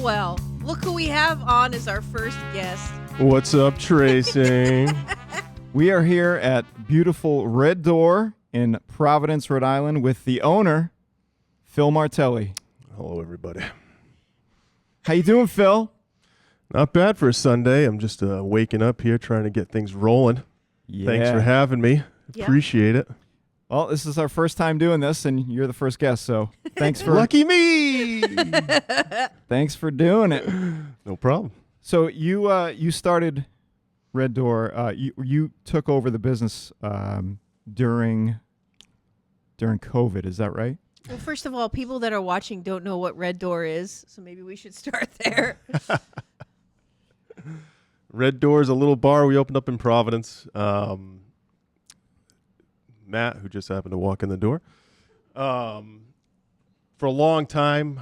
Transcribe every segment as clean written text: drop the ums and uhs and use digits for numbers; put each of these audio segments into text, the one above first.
well. Look who we have on as our first guest. What's up, Tracy? We are here at beautiful Red Door in Providence, Rhode Island with the owner, Phil Martelly. Hello, everybody. How you doing, Phil? Not bad for a Sunday. I'm just waking up here trying to get things rolling. Yeah. Thanks for having me. Yeah. Appreciate it. Well, this is our first time doing this, and you're the first guest, so thanks for Lucky me. thanks for doing it. No problem. So you started Red Door. You took over the business during COVID. Is that right? Well, first of all, people that are watching don't know what Red Door is, so maybe we should start there. Red Door is a little bar we opened up in Providence. Matt, who just happened to walk in the door. For a long time,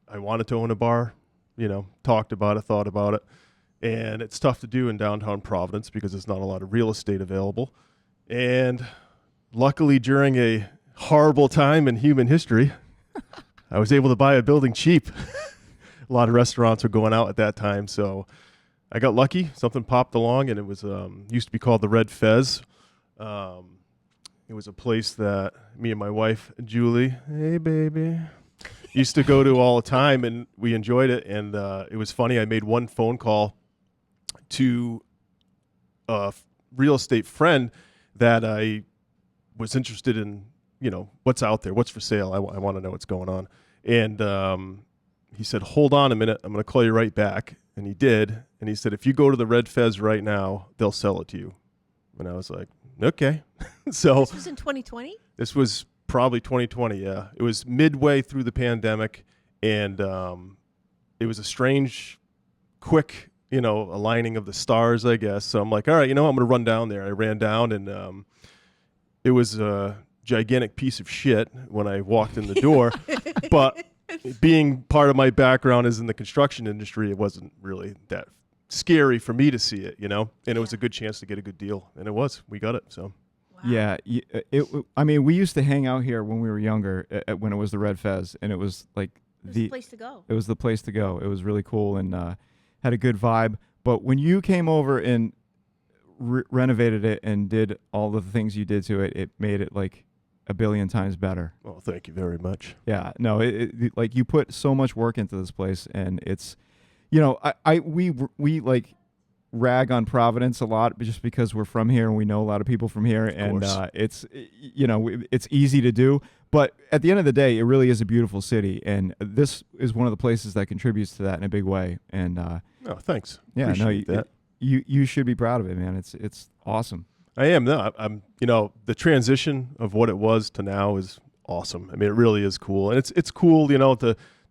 I wanted to own a bar, talked about it, thought about it. And it's tough to do in downtown Providence because there's not a lot of real estate available. And luckily, during a horrible time in human history, I was able to buy a building cheap. A lot of restaurants were going out at that time. So I got lucky. Something popped along, and it was used to be called the Red Fez. It was a place that me and my wife, Julie, hey, baby, used to go to all the time, and we enjoyed it. And it was funny. I made one phone call to a real estate friend that I was interested in, what's out there, what's for sale. I want to know what's going on. And he said, hold on a minute. I'm going to call you right back. And he did. And he said, if you go to the Red Fez right now, they'll sell it to you. And I was like, okay. So This was in 2020? this was probably 2020, yeah. It was midway through the pandemic, and it was a strange, quick, aligning of the stars, I guess. So I'm like, all right, I'm going to run down there. I ran down, and it was a gigantic piece of shit when I walked in the door. But being part of my background is in the construction industry, it wasn't really that scary for me to see it, and it was a good chance to get a good deal, and we got it. So Wow. Yeah. I mean, we used to hang out here when we were younger, when it was the Red Fez, and it was like It was the place to go. It was the place to go. It was really cool and had a good vibe. But when you came over and renovated it and did all the things you did to it, it made it like a billion times better. well, thank you very much. Yeah. No, it like you put so much work into this place, and it's, we like rag on Providence a lot just because we're from here and we know a lot of people from here, and it's it's easy to do. But at the end of the day, it really is a beautiful city, and this is one of the places that contributes to that in a big way. And Oh, thanks. yeah, Appreciate that. you should be proud of it, man. It's awesome. I am. No, I'm. The transition of what it was to now is awesome. I mean, it really is cool, and it's cool,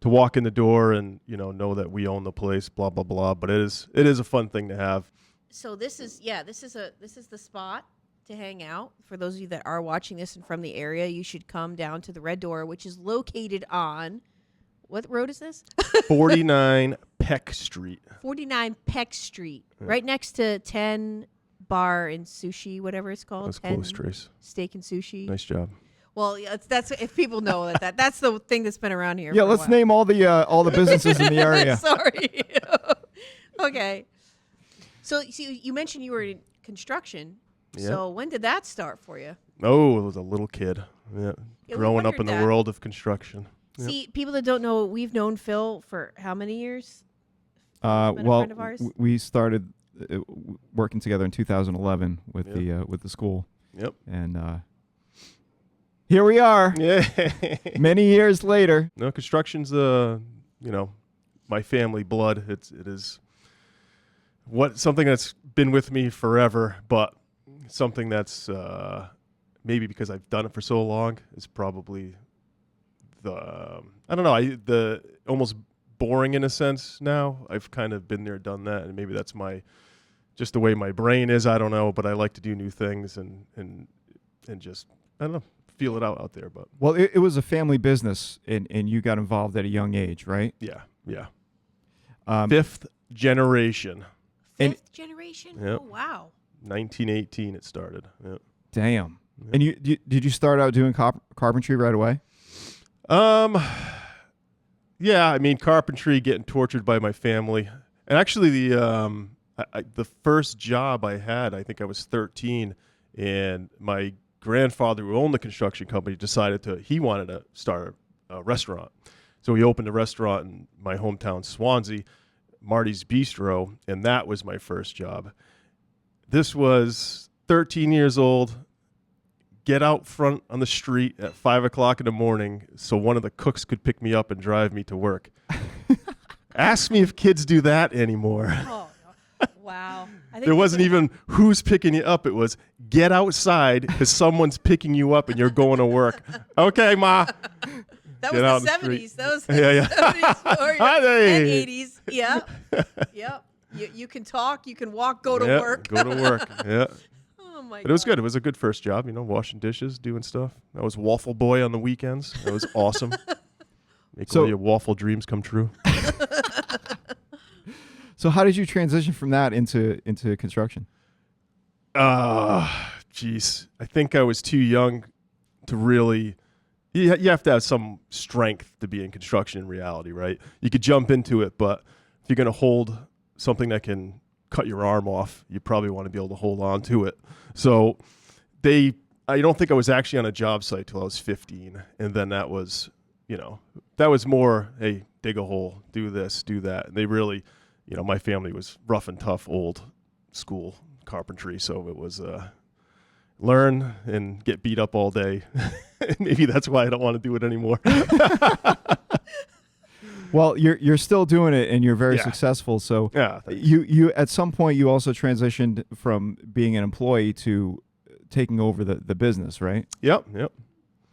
to walk in the door and know that we own the place. Blah blah blah. But it is a fun thing to have. So this is the spot to hang out. For those of you that are watching this and from the area, you should come down to the Red Door, which is located on, what road is this? 49 Peck Street. 49 Peck Street, Yeah. right next to 10 Bar and Sushi, whatever it's called. That's 10 close, Trace. Steak and Sushi. Nice job. Well, yeah, that's if people know that's the thing that's been around here. Yeah, for a let's while. name all the businesses in the area. Sorry. Okay. So you mentioned you were in construction. Yeah. So when did that start for you? Oh, I was a little kid. Yeah, we growing up wondered in the that. world of construction. Yep. See, people that don't know, we've known Phil for how many years? Been a Well, friend of ours? we started working together in 2011 with the school. Yep. And here we are, Yeah. many years later. No, construction's my family blood. It is something that's been with me forever, but something that's maybe because I've done it for so long is probably the almost boring in a sense now. I've kind of been there, done that, and maybe that's just the way my brain is. I don't know, but I like to do new things and just, I don't know, feel it out there. But Well, it was a family business, and you got involved at a young age, right? yeah. Fifth 5th generation. Fifth generation? Yep. Oh, wow. 1918 it started. Yep. Damn. Yep. And did you start out doing carpentry right away? Yeah, I mean, carpentry, getting tortured by my family. And actually, the first job I had, I think I was 13, and my grandfather, who owned the construction company, he wanted to start a restaurant. So he opened a restaurant in my hometown, Swansea, Marty's Bistro, and that was my first job. This was 13 years old. Get out front on the street at 5 o'clock in the morning so one of the cooks could pick me up and drive me to work. Ask me if kids do that anymore. Oh, wow. There wasn't even who's picking you up. It was get outside because someone's picking you up and you're going to work. Okay, Ma. That Get was out the in the 70s. That was the Yeah. 70s for you. Hey. And 80s. Yeah. Yep. You can talk, you can walk, go to Yeah, work. Go to work. Yeah. Oh my But it was God. good. It was a good first job, washing dishes, doing stuff. I was waffle boy on the weekends. That was awesome. Make all your waffle dreams come true. So how did you transition from that into construction? Geez. I think I was too young to really. You have to have some strength to be in construction in reality, right? You could jump into it, but if you're going to hold something that can cut your arm off, you probably want to be able to hold on to it. So I don't think I was actually on a job site till I was 15. And then that was more, hey, dig a hole, do this, do that. And they really, my family was rough and tough, old school carpentry. So it was learn and get beat up all day. Maybe that's why I don't want to do it anymore. Well, you're still doing it, and you're very successful. So Yeah. you at some point you also transitioned from being an employee to taking over the business, right? Yep.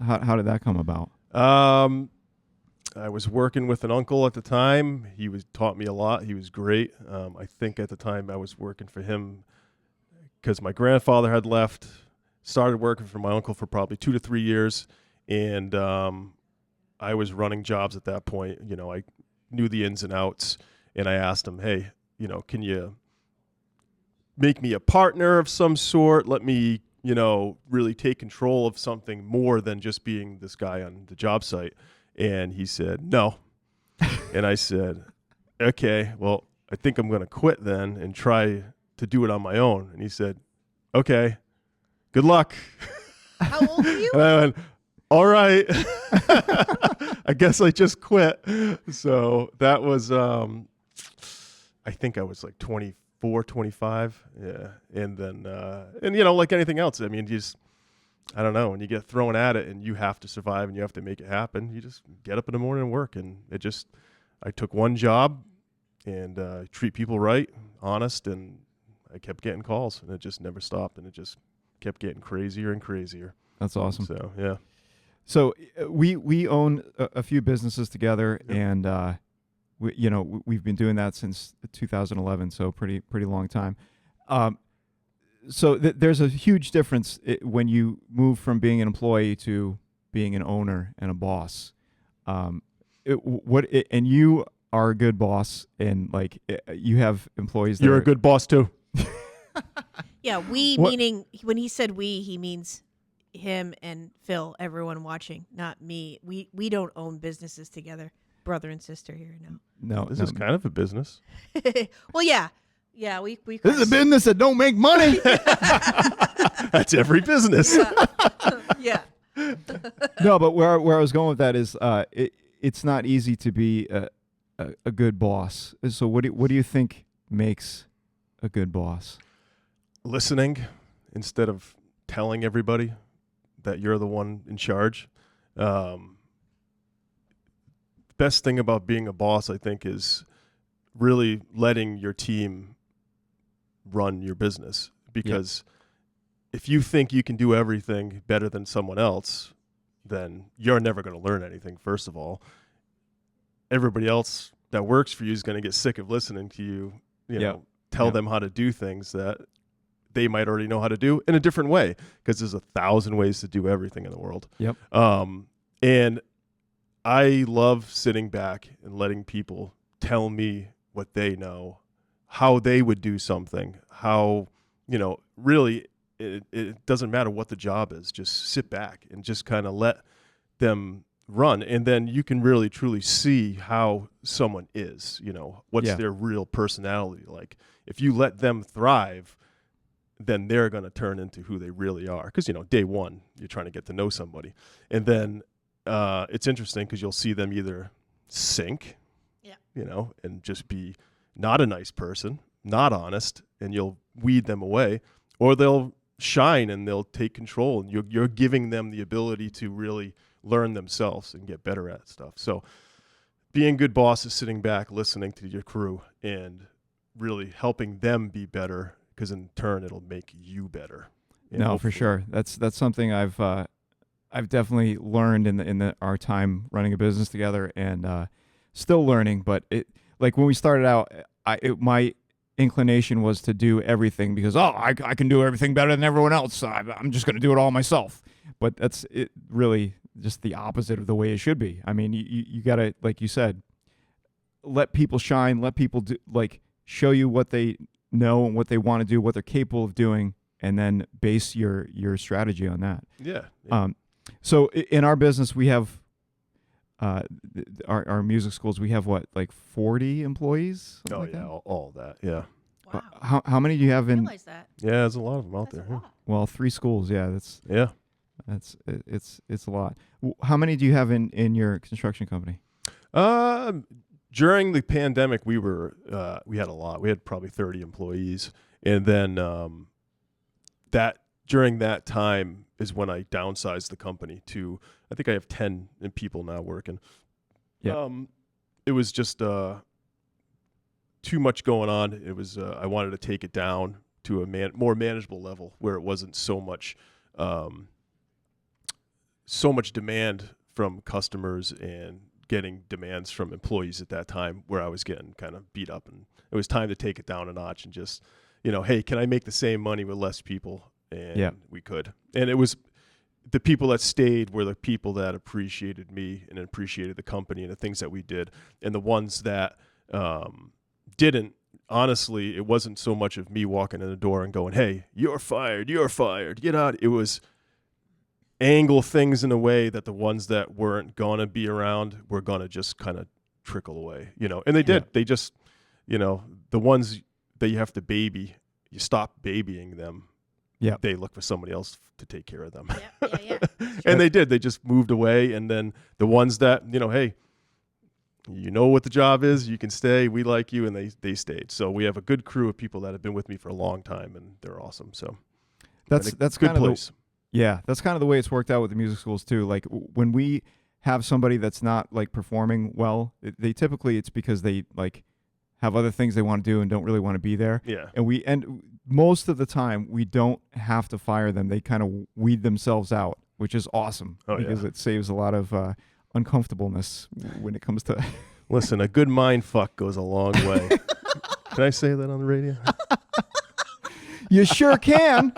How did that come about? I was working with an uncle at the time. He taught me a lot. He was great. I think at the time I was working for him because my grandfather had left. Started working for my uncle for probably 2 to 3 years, and I was running jobs at that point. I knew the ins and outs, and I asked him, hey, can you make me a partner of some sort? Let me, really take control of something more than just being this guy on the job site. And he said, no. And I said, okay, well, I think I'm going to quit then and try to do it on my own. And he said, okay, good luck. How old are you? And I went, all right. I guess I just quit. So that was, I think I was like 24, 25. Yeah. And then, like anything else, I mean, I don't know, when you get thrown at it and you have to survive and you have to make it happen, you just get up in the morning and work. And I took one job and treat people right, honest, and I kept getting calls and it just never stopped and it just kept getting crazier and crazier. That's awesome. So, yeah. So we own a few businesses together, and we've been doing that since 2011, so pretty long time. So there's a huge difference when you move from being an employee to being an owner and a boss. And you are a good boss, and you have employees. You're a good boss too. Yeah, meaning when he said we, he means him and Phil, everyone watching, not me. We don't own businesses together, brother and sister here. No, This is kind of a business. Well, yeah, we. This is a business that don't make money. That's every business. Yeah. No, but where I was going with that is, it's not easy to be a good boss. So what do you think makes a good boss? Listening instead of telling everybody that you're the one in charge. Best thing about being a boss, I think, is really letting your team run your business. Because if you think you can do everything better than someone else, then you're never going to learn anything, first of all. Everybody else that works for you is going to get sick of listening to you, tell them how to do things that they might already know how to do in a different way, because there's 1,000 ways to do everything in the world. Yep. And I love sitting back and letting people tell me what they know, how they would do something, how, really it doesn't matter what the job is. Just sit back and just kind of let them run, and then you can really truly see how someone is, what's Yeah. their real personality like. If you let them thrive, then they're going to turn into who they really are, because day one you're trying to get to know somebody, and then it's interesting because you'll see them either sink, and just be not a nice person, not honest, and you'll weed them away, or they'll shine and they'll take control, and you're giving them the ability to really learn themselves and get better at stuff. So being good boss is sitting back, listening to your crew, and really helping them be better, because in turn it'll make you better. And No, for hopefully- sure. That's something I've definitely learned in our time running a business together, and still learning. But it, like when we started out, my inclination was to do everything because I can do everything better than everyone else. So I'm just going to do it all myself. But that's it. Really, just the opposite of the way it should be. I mean, you got to, like you said, let people shine. Let people show you what they know and what they want to do, what they're capable of doing, and then base your strategy on that. Yeah. So in our business, we have our music schools. We have what, like 40 employees? Oh Like yeah, that? all that. Yeah. Wow. How many do you have I in? realize that. Yeah, there's a lot of them out That's there. a lot. Well, 3 schools. Yeah, Yeah. it's a lot. How many do you have in your construction company? During the pandemic, we had a lot. We had probably 30 employees, and then during that time is when I downsized the company to, I think I have 10 people now working. Yeah. It was just too much going on. It was I wanted to take it down to a more manageable level where it wasn't so much demand from customers and getting demands from employees at that time, where I was getting kind of beat up, and it was time to take it down a notch and just, hey, can I make the same money with less people? And we could. And it was the people that stayed were the people that appreciated me and appreciated the company and the things that we did. And the ones that didn't, honestly, it wasn't so much of me walking in the door and going, hey, you're fired, get out. It was angle things in a way that the ones that weren't going to be around were going to just kind of trickle away, and they did. Yeah. They just, the ones that you have to baby, you stop babying them. Yeah. They look for somebody else to take care of them. Yeah. And they did. They just moved away. And then the ones that, hey, what the job is, you can stay, we like you, and they stayed. So we have a good crew of people that have been with me for a long time, and they're awesome. So That's good kind of place. that's kind of the way it's worked out with the music schools too. Like when we have somebody that's not like performing well, they typically, it's because they like have other things they want to do and don't really want to be there. Yeah. And most of the time we don't have to fire them. They kind of weed themselves out, which is awesome because it saves a lot of uncomfortableness when it comes to. Listen, a good mind fuck goes a long way. Can I say that on the radio? You sure can.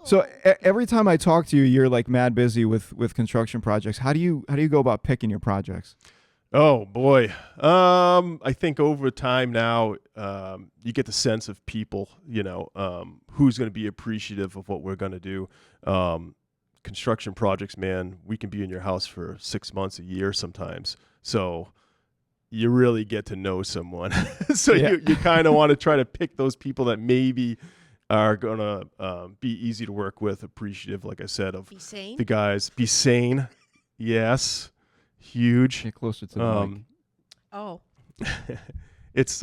So every time I talk to you, you're like mad busy with construction projects. How do you go about picking your projects? Oh boy. I think over time now, you get the sense of people, who's going to be appreciative of what we're going to do. Construction projects, man, we can be in your house for 6 months, a year sometimes. So you really get to know someone. So Yeah. you kind of want to try to pick those people that maybe are going to be easy to work with, appreciative, like I said, of Be sane. the guys. Be sane. Yes. Huge. Get closer to the mic. Oh. It's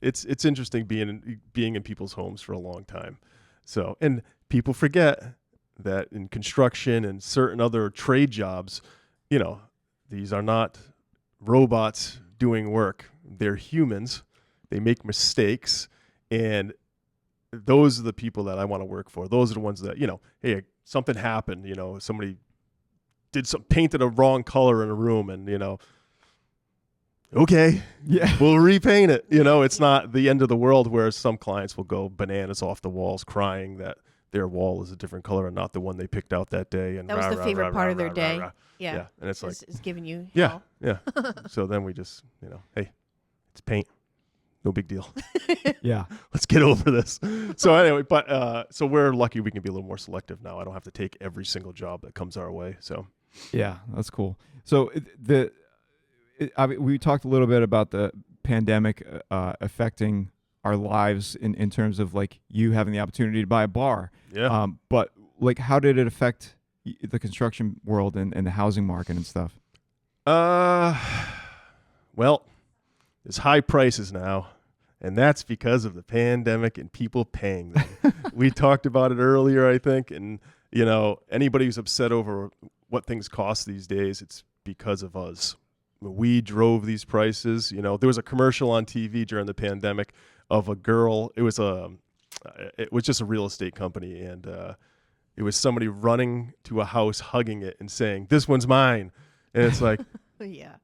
it's interesting being in people's homes for a long time. So, and people forget that in construction and certain other trade jobs, these are not robots doing work. They're humans. They make mistakes, and those are the people that I want to work for. Those are the ones that, hey, something happened, somebody painted a wrong color in a room, and okay, Yeah. we'll repaint it. It's not the end of the world, where some clients will go bananas off the walls crying that their wall is a different color and not the one they picked out that day. And That was the favorite part of their day. Yeah. And it's like, Is giving you yeah, hell. yeah. So then we just, hey, it's paint. no big deal. Yeah. Let's get over this. So anyway, but so we're lucky we can be a little more selective now. I don't have to take every single job that comes our way. So Yeah, that's cool. So we talked a little bit about the pandemic affecting our lives in terms of like you having the opportunity to buy a bar. yeah. But like, how did it affect the construction world and the housing market and stuff? Well, there's high prices now, and that's because of the pandemic and people paying them. We talked about it earlier, I think, and you know, anybody who's upset over what things cost these days, it's because of us. We drove these prices. You know, there was a commercial on TV during the pandemic of a girl. It was just a real estate company, and it was somebody running to a house, hugging it, and saying, "This one's mine." And it's like, Yeah.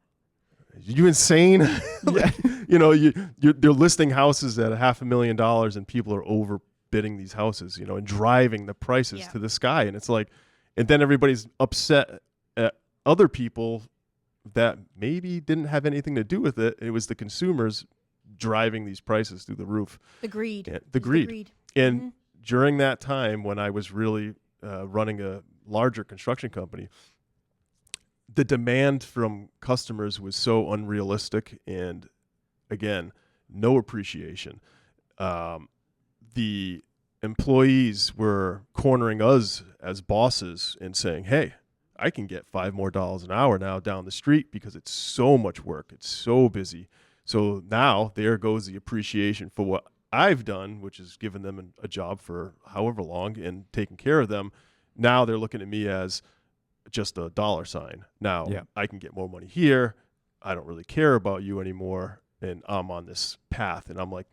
you insane? Yeah. You know, they're listing houses at $500,000, and people are overbidding these houses, you know, and driving the prices Yeah. to the sky. And it's like, and then everybody's upset at other people that maybe didn't have anything to do with it. It was the consumers driving these prices through the roof. The greed. And The greed. And Mhm. during that time when I was really running a larger construction company, the demand from customers was so unrealistic, and again, no appreciation. The employees were cornering us as bosses and saying, "Hey, I can get $5 more an hour now down the street because it's so much work. It's so busy." So now there goes the appreciation for what I've done, which is given them a job for however long and taking care of them. Now they're looking at me as just a dollar sign. Now Yeah. I can get more money here. I don't really care about you anymore. And I'm on this path. And I'm like,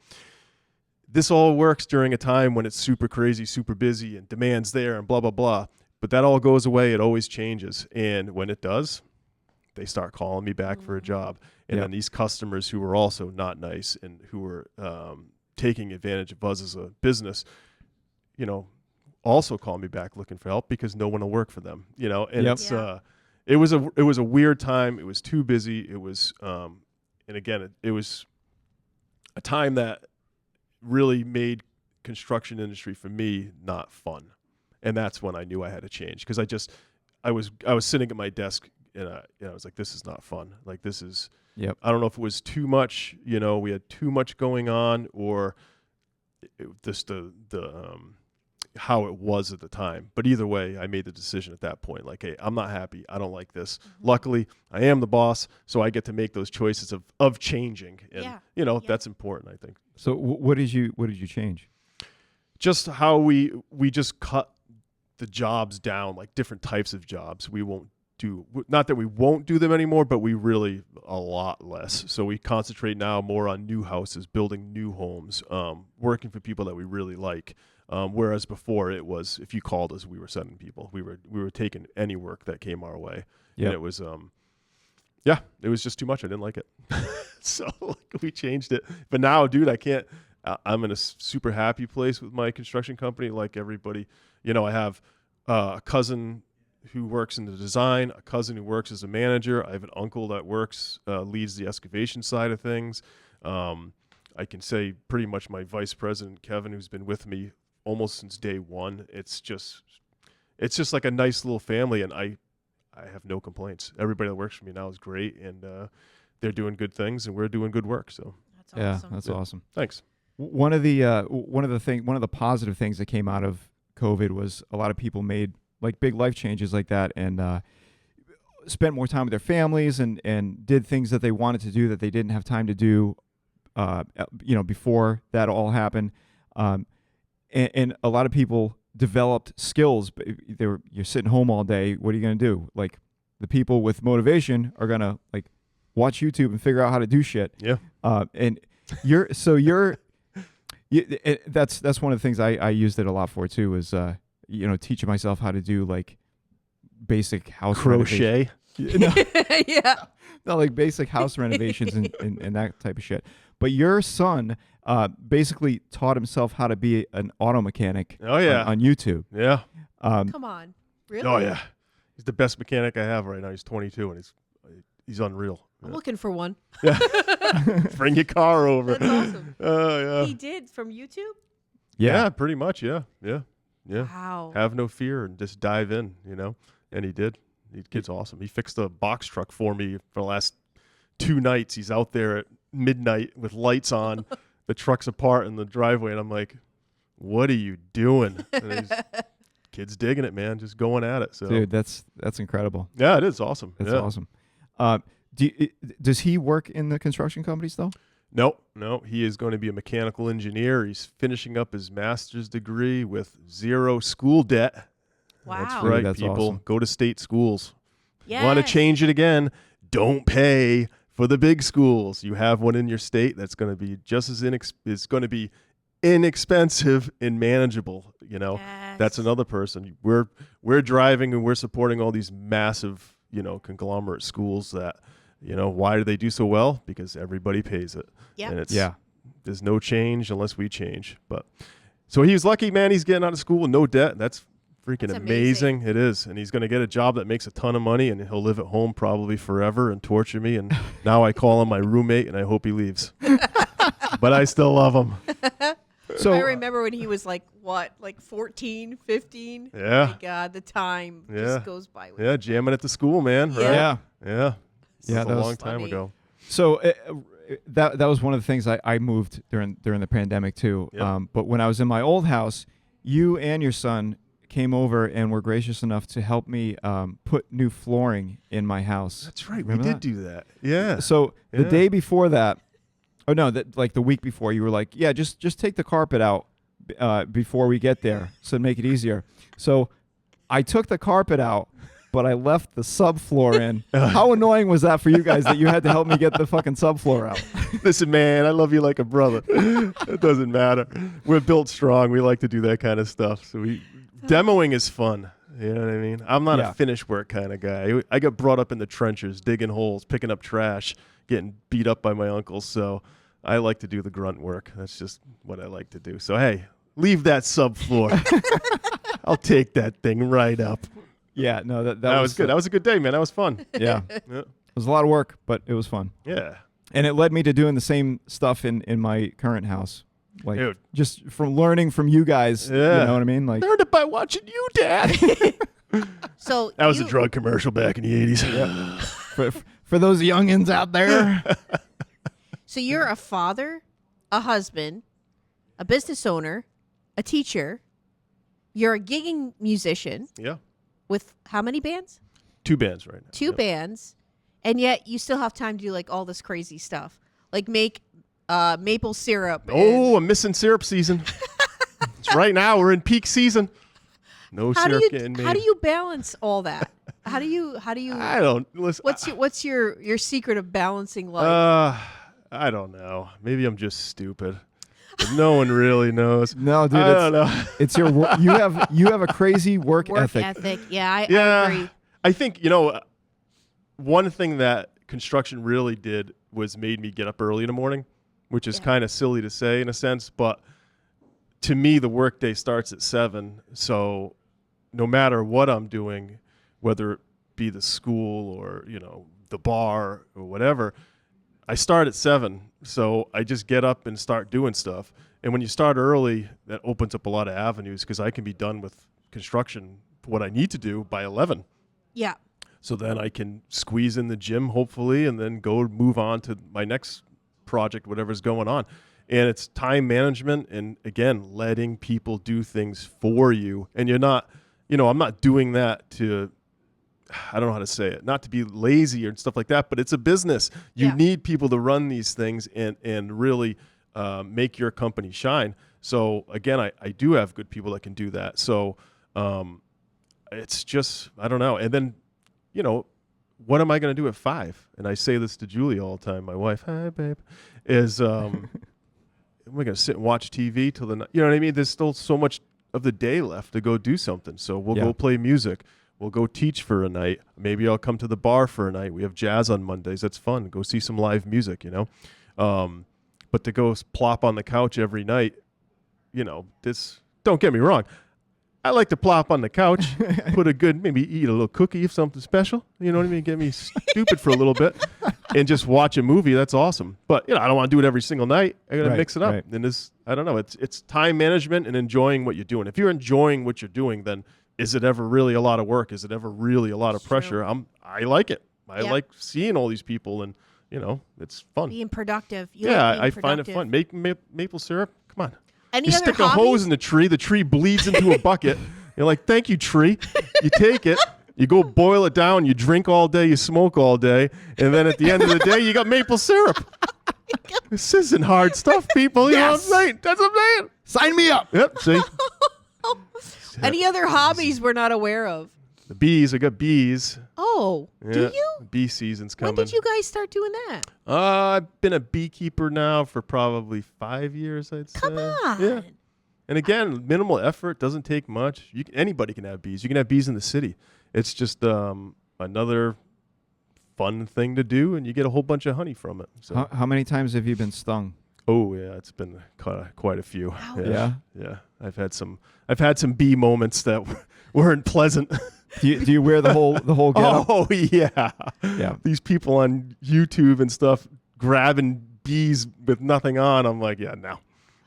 this all works during a time when it's super crazy, super busy, and demand's there and blah, blah, blah. But that all goes away. It always changes. And when it does, they start calling me back for a job. And Yep. then these customers who were also not nice and who were taking advantage of us as a business, you know, also call me back looking for help because no one will work for them, you know. And Yep. it's Yeah. it was a weird time. It was too busy. It was and again, it was a time that really made construction industry for me not fun. And that's when I knew I had to change, because I was sitting at my desk and I was like, this is not fun. Like, this is, Yep. I don't know if it was too much, you know, we had too much going on, or just the how it was at the time. But either way, I made the decision at that point, like, hey, I'm not happy. I don't like this. Mm-hmm. Luckily, I am the boss, so I get to make those choices of changing. And, Yeah. you know, Yeah. that's important, I think. So what did you change? Just how we just cut the jobs down, like different types of jobs. We won't do, not that we won't do them anymore, but we really a lot less. So we concentrate now more on new houses, building new homes, working for people that we really like. Whereas before it was, if you called us, we were sending people. We were taking any work that came our way. Yep. And it was yeah, it was just too much. I didn't like it. So like, we changed it. But now, dude, I can't. I'm in a super happy place with my construction company. Like everybody, you know, I have a cousin who works in the design, a cousin who works as a manager. I have an uncle that works, leads the excavation side of things. I can say pretty much my vice president, Kevin, who's been with me almost since day one. It's just like a nice little family, and I have no complaints. Everybody that works for me now is great, and they're doing good things, and we're doing good work. So That's Yeah, awesome. that's Yeah. awesome. thanks. One of the positive things that came out of COVID was a lot of people made like big life changes like that, and spent more time with their families and did things that they wanted to do that they didn't have time to do, you know, before that all happened. And a lot of people developed skills. But you're sitting home all day. What are you going to do? Like, the people with motivation are going to like watch YouTube and figure out how to do shit. Yeah. And that's one of the things I used it a lot for too, is you know, teaching myself how to do like basic house Crochet. Yeah. no, like basic house renovations and that type of shit. But your son basically taught himself how to be an auto mechanic Oh yeah. on YouTube. Yeah. Come on. Really? Oh yeah. He's the best mechanic I have right now. He's 22, and he's unreal. I'm looking for one. Yeah. Bring your car over. That's awesome. Yeah. He did from YouTube? Yeah, pretty much. Yeah. Wow. Have no fear and just dive in, And he did. The kid's awesome. He fixed a box truck for me for the last 2 nights. He's out there at midnight with lights on, the truck's apart in the driveway, and I'm like, what are you doing? And kid's digging it, man, just going at it. So, dude, that's incredible. Yeah, it is awesome. That's yeah. awesome. Does he work in the construction companies though? No. He is going to be a mechanical engineer. He's finishing up his master's degree with 0 school debt. Wow. That's right, Dude, that's people. awesome. Go to state schools. Yes. Want to change it again? Don't pay for the big schools. You have one in your state that's going to be just as it's going to be inexpensive and manageable. Yes. That's another person. We're driving and we're supporting all these massive, conglomerate schools that, why do they do so well? Because everybody pays it. Yep. And Yeah. there's no change unless we change. But so he was lucky, man. He's getting out of school with no debt. That's freaking That's amazing. It is. And he's going to get a job that makes a ton of money, and he'll live at home probably forever and torture me. And now I call him my roommate, and I hope he leaves. But I still love him. So I remember when he was like 14, 15? Yeah. My God, the time Yeah. just goes by. Yeah, jamming at the school, man. Right? yeah. Yeah. Yeah, That that was a was long time funny. ago. So that was one of the things I moved during the pandemic too. Yep. But when I was in my old house, you and your son came over and were gracious enough to help me put new flooring in my house. That's right. Remember we that? did do that. Yeah. So the Yeah. day before that, the week before, you were like, yeah, just take the carpet out before we get there, so to make it easier. So I took the carpet out, but I left the subfloor in. How annoying was that for you guys that you had to help me get the fucking subfloor out? Listen, man, I love you like a brother. It doesn't matter. We're built strong. We like to do that kind of stuff. So demoing is fun. You know what I mean? I'm not Yeah. a finish work kind of guy. I got brought up in the trenches, digging holes, picking up trash, getting beat up by my uncles. So I like to do the grunt work. That's just what I like to do. So, hey, leave that subfloor. I'll take that thing right up. Yeah, no, that was good. That was a good day, man. That was fun. Yeah. Yeah. It was a lot of work, but it was fun. Yeah. And it led me to doing the same stuff in my current house. Like, Dude. just from learning from you guys. Yeah. You know what I mean? Like, Learned it by watching you, Dad. So That was a drug commercial back in the 80s. for those youngins out there. So you're a father, a husband, a business owner, a teacher. You're a gigging musician Yeah. with how many bands? 2 bands right now. 2 Yep. bands, and yet you still have time to do like all this crazy stuff, like make maple syrup. Oh, I'm missing syrup season. It's right now. We're in peak season. No how do syrup you getting made. how do you balance all that? How do you I don't listen. what's your secret of balancing life? I don't know. Maybe I'm just stupid. But no one really knows. No, dude, I don't know. it's your you have a crazy work ethic. Yeah, I Yeah, agree. I think one thing that construction really did was made me get up early in the morning, which is Yeah. kind of silly to say in a sense, but to me the workday starts at 7. So no matter what I'm doing, whether it be the school or the bar or whatever, I start at 7. So I just get up and start doing stuff. And when you start early, that opens up a lot of avenues because I can be done with construction, what I need to do, by 11. Yeah. So then I can squeeze in the gym, hopefully, and then go move on to my next project, whatever's going on. And it's time management and, again, letting people do things for you. And you're not, I'm not doing that to, I don't know how to say it, not to be lazy and stuff like that, but it's a business. You Yeah. need people to run these things and really make your company shine. So, again, I do have good people that can do that. So it's just, I don't know. And then, what am I going to do at 5? And I say this to Julie all the time, my wife, hi, babe, is am I going to sit and watch TV till the night? You know what I mean? There's still so much of the day left to go do something. So we'll Yeah. go play music. We'll go teach for a night. Maybe I'll come to the bar for a night. We have jazz on Mondays. That's fun. Go see some live music, But to go plop on the couch every night, this, don't get me wrong. I like to plop on the couch, maybe eat a little cookie of something special. You know what I mean? Get me stupid for a little bit and just watch a movie. That's awesome. But, I don't want to do it every single night. I got to mix it up. Right. And I don't know. It's time management and enjoying what you're doing. If you're enjoying what you're doing, then is it ever really a lot of work? Is it ever really a lot of pressure? I like it. I like seeing all these people and, it's fun. Being productive. I find it fun. Make maple syrup. Come on. Any you other stick hobbies? a hose in the tree bleeds into a bucket. You're like, thank you, tree. You take it, you go boil it down, you drink all day, you smoke all day, and then at the end of the day, you got maple syrup. This isn't hard stuff, people. You know what I'm saying? That's what I'm saying. Sign me up. Yep, see? Any other hobbies we're not aware of? The bees, I got bees. Oh, do you? Bee season's coming. When did you guys start doing that? I've been a beekeeper now for probably 5 years, I'd say. Come on. Yeah. And again, minimal effort, doesn't take much. Anybody can have bees. You can have bees in the city. It's just another fun thing to do, and you get a whole bunch of honey from it. So. How many times have you been stung? Oh yeah, it's been quite a few. Ouch. Yeah. I've had some bee moments that weren't pleasant. Do you wear the whole getup? Oh yeah. Yeah. These people on YouTube and stuff grabbing bees with nothing on. I'm like, yeah, no.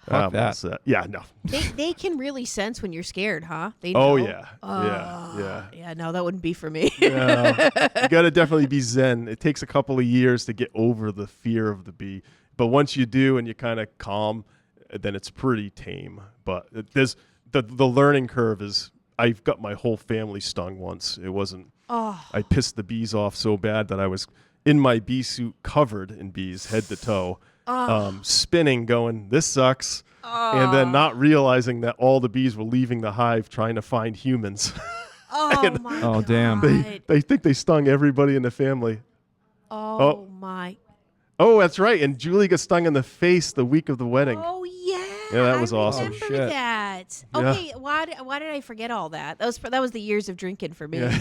Fuck that. Yeah, no. They can really sense when you're scared, huh? They know. Oh yeah. Yeah. Yeah, no, that wouldn't be for me. You gotta definitely be zen. It takes a couple of years to get over the fear of the bee, but once you do and you're kind of calm, then it's pretty tame. But there's the learning curve is. I've got my whole family stung once. It wasn't. Oh. I pissed the bees off so bad that I was in my bee suit, covered in bees, head to toe, spinning, going, "This sucks," and then not realizing that all the bees were leaving the hive trying to find humans. Oh my Oh, God. damn. They think they stung everybody in the family. Oh my. Oh, that's right. And Julie got stung in the face the week of the wedding. Oh yeah. Yeah, that was awesome. I remember shit. that. Yeah. Okay, why did I forget all that? That was the years of drinking for me. Yeah.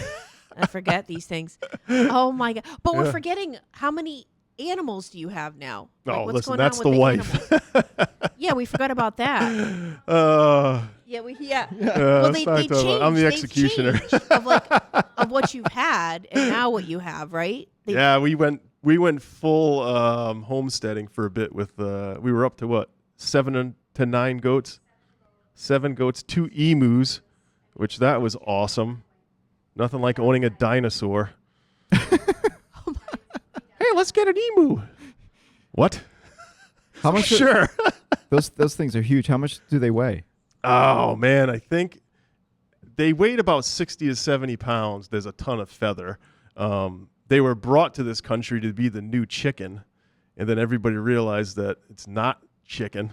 I forget these things. Oh my God. But we're Yeah. forgetting, how many animals do you have now? Like, Oh, what's listen, going that's on the with wife. Yeah, we forgot about that. Yeah. Let's They not talk about it. I'm the they've executioner. changed of what you've had and now what you have, right? Yeah, we went full homesteading for a bit with we were up to what, 7 to 9 goats, 7 goats, 2 emus, which that was awesome. Nothing like owning a dinosaur. Hey, let's get an emu. What? How much? Sure. Those things are huge. How much do they weigh? Oh man, I think they weighed about 60 to 70 pounds. There's a ton of feather. They were brought to this country to be the new chicken, and then everybody realized that it's not chicken.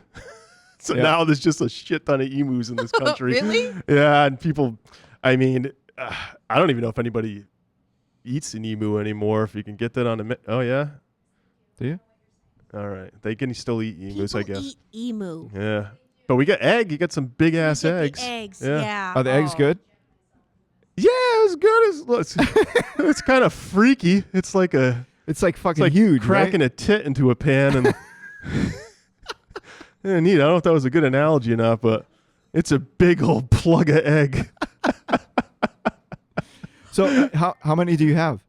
So now there's just a shit ton of emus in this country. Really? Yeah, and people, I mean, I don't even know if anybody eats an emu anymore. If you can get that on a, oh yeah, Do you? all right, they can still eat emus, I People guess. eat emu. Yeah, but we got egg. You got some big ass Get the eggs. eggs. Yeah. Yeah. Are the eggs good? Yeah, as good as it's kind of freaky. It's like It's like fucking huge, cracking right? a tit into a pan and yeah, neat. I don't know if that was a good analogy or not, but it's a big old plug of egg. So how many do you have?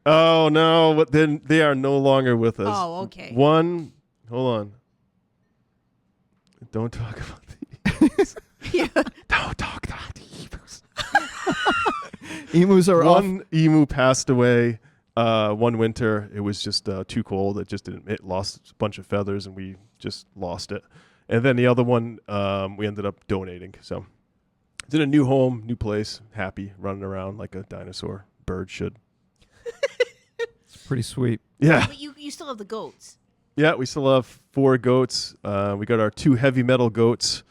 Oh no, but then they are no longer with us. Oh, okay. One, hold on. Don't talk about the Yeah. Don't talk about the emus. Emus are off. One emu passed away one winter. It was just too cold. It just didn't. It lost a bunch of feathers, and we just lost it. And then the other one, we ended up donating. So it's in a new home, new place, happy, running around like a dinosaur. Bird should. It's pretty sweet. Yeah. But you still have the goats. Yeah, we still have 4 goats. We got our 2 heavy metal goats.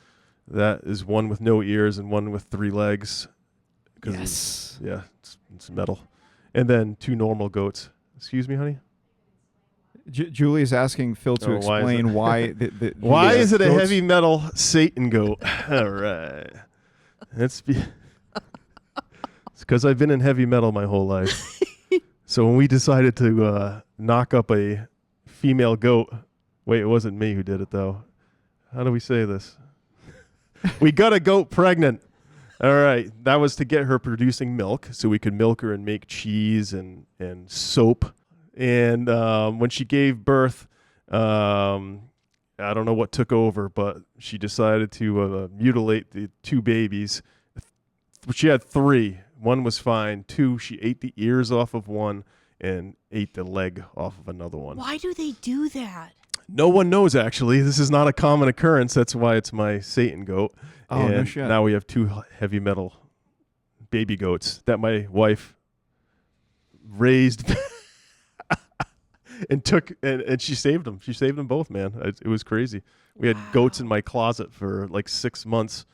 That is one with no ears and one with 3 legs. Yes. It's metal. And then 2 normal goats. Excuse me, honey? Julie's asking Phil to Oh, why is explain it- why. Why is it a goats- heavy metal Satan goat? All right. It's because I've been in heavy metal my whole life. So when we decided to knock up a female goat, wait, it wasn't me who did it though. How do we say this? We got a goat pregnant, All right. That was to get her producing milk so we could milk her and make cheese and soap. And when she gave birth, I don't know what took over, but she decided to mutilate the 2 babies. She had 3. 1 was fine. 2, she ate the ears off of 1 and ate the leg off of another one. Why do they do that? No one knows, actually. This is not a common occurrence. That's why it's my Satan goat. Oh, and no shit. now we have 2 heavy metal baby goats that my wife raised and took, and she saved them. She saved them both, man. It was crazy. We had goats in my closet for like 6 months,